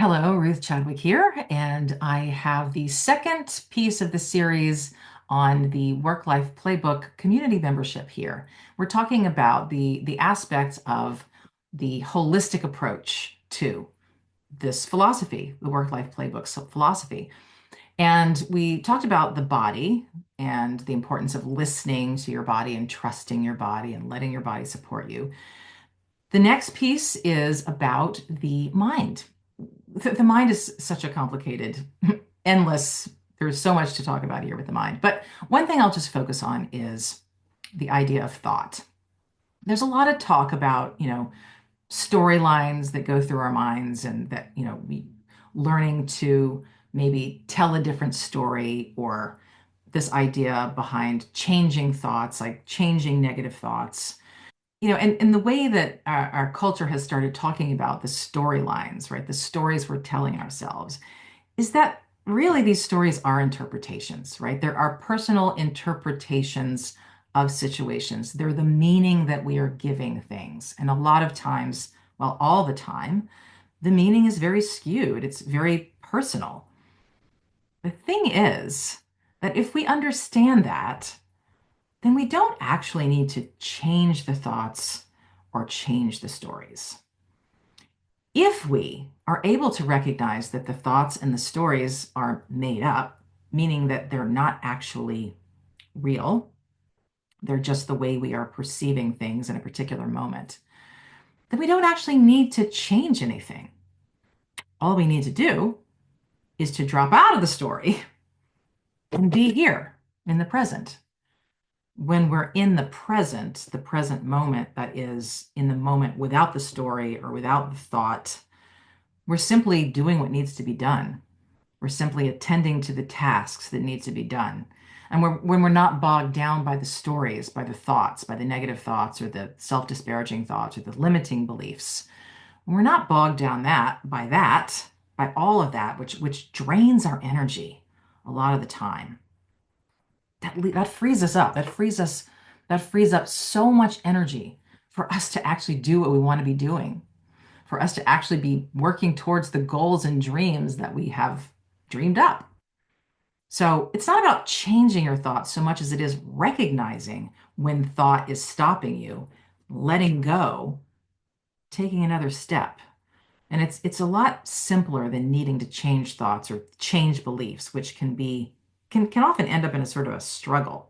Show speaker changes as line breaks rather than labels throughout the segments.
Hello, Ruth Chadwick here, and I have the second piece of the series on the Work-Life Playbook community membership here. We're talking about the aspects of the holistic approach to this philosophy, the Work-Life Playbook philosophy. And we talked about the body and the importance of listening to your body and trusting your body and letting your body support you. The next piece is about the mind. The mind is such a complicated, endless, there's so much to talk about here with the mind. But one thing I'll just focus on is the idea of thought. There's a lot of talk about, storylines that go through our minds and that, we learning to maybe tell a different story or this idea behind changing thoughts, like changing negative thoughts. And the way that our culture has started talking about the storylines, right? The stories we're telling ourselves, is that really these stories are interpretations, right? There are personal interpretations of situations. They're the meaning that we are giving things. And a lot of times, well, all the time, the meaning is very skewed. It's very personal. The thing is that if we understand that, then we don't actually need to change the thoughts or change the stories. If we are able to recognize that the thoughts and the stories are made up, meaning that they're not actually real, they're just the way we are perceiving things in a particular moment, then we don't actually need to change anything. All we need to do is to drop out of the story and be here in the present. When we're in the present moment, that is, in the moment without the story or without the thought, we're simply doing what needs to be done. We're simply attending to the tasks that need to be done. And when we're not bogged down by the stories, by the thoughts, by the negative thoughts or the self-disparaging thoughts or the limiting beliefs, when we're not bogged down by all of that, which drains our energy a lot of the time, that frees us up. That frees up so much energy for us to actually do what we want to be doing, for us to actually be working towards the goals and dreams that we have dreamed up. So it's not about changing your thoughts so much as it is recognizing when thought is stopping you, letting go, taking another step. And it's a lot simpler than needing to change thoughts or change beliefs, which can often end up in a sort of a struggle.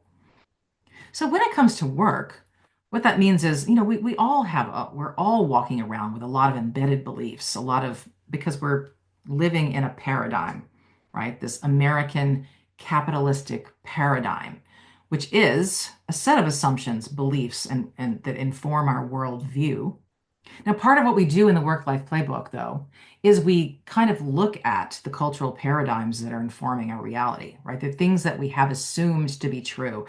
So when it comes to work, what that means is, we all we're all walking around with a lot of embedded beliefs, because we're living in a paradigm, right? This American capitalistic paradigm, which is a set of assumptions, beliefs, and that inform our worldview. Now, part of what we do in the work-life playbook, though, is we kind of look at the cultural paradigms that are informing our reality, right? The things that we have assumed to be true.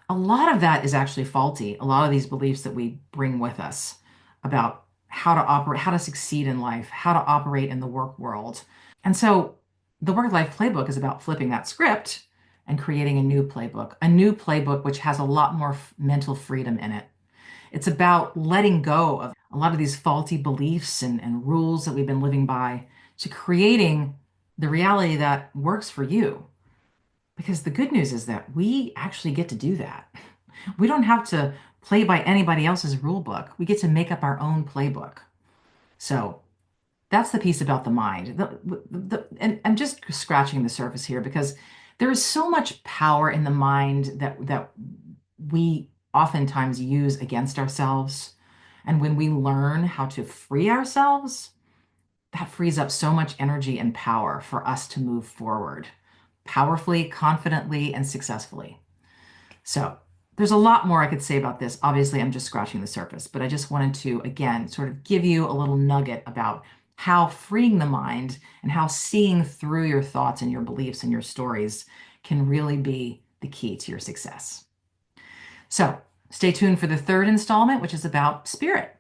A lot of that is actually faulty. A lot of these beliefs that we bring with us about how to operate, how to succeed in life, how to operate in the work world. And so the work life playbook is about flipping that script and creating a new playbook which has a lot more mental freedom in it. It's about letting go of a lot of these faulty beliefs and rules that we've been living by to creating the reality that works for you. Because the good news is that we actually get to do that. We don't have to play by anybody else's rule book. We get to make up our own playbook. So that's the piece about the mind. And I'm just scratching the surface here because there is so much power in the mind that we oftentimes use against ourselves. And when we learn how to free ourselves, that frees up so much energy and power for us to move forward powerfully, confidently, and successfully. So there's a lot more I could say about this. Obviously, I'm just scratching the surface, but I just wanted to, again, sort of give you a little nugget about how freeing the mind and how seeing through your thoughts and your beliefs and your stories can really be the key to your success. So stay tuned for the third installment, which is about spirit.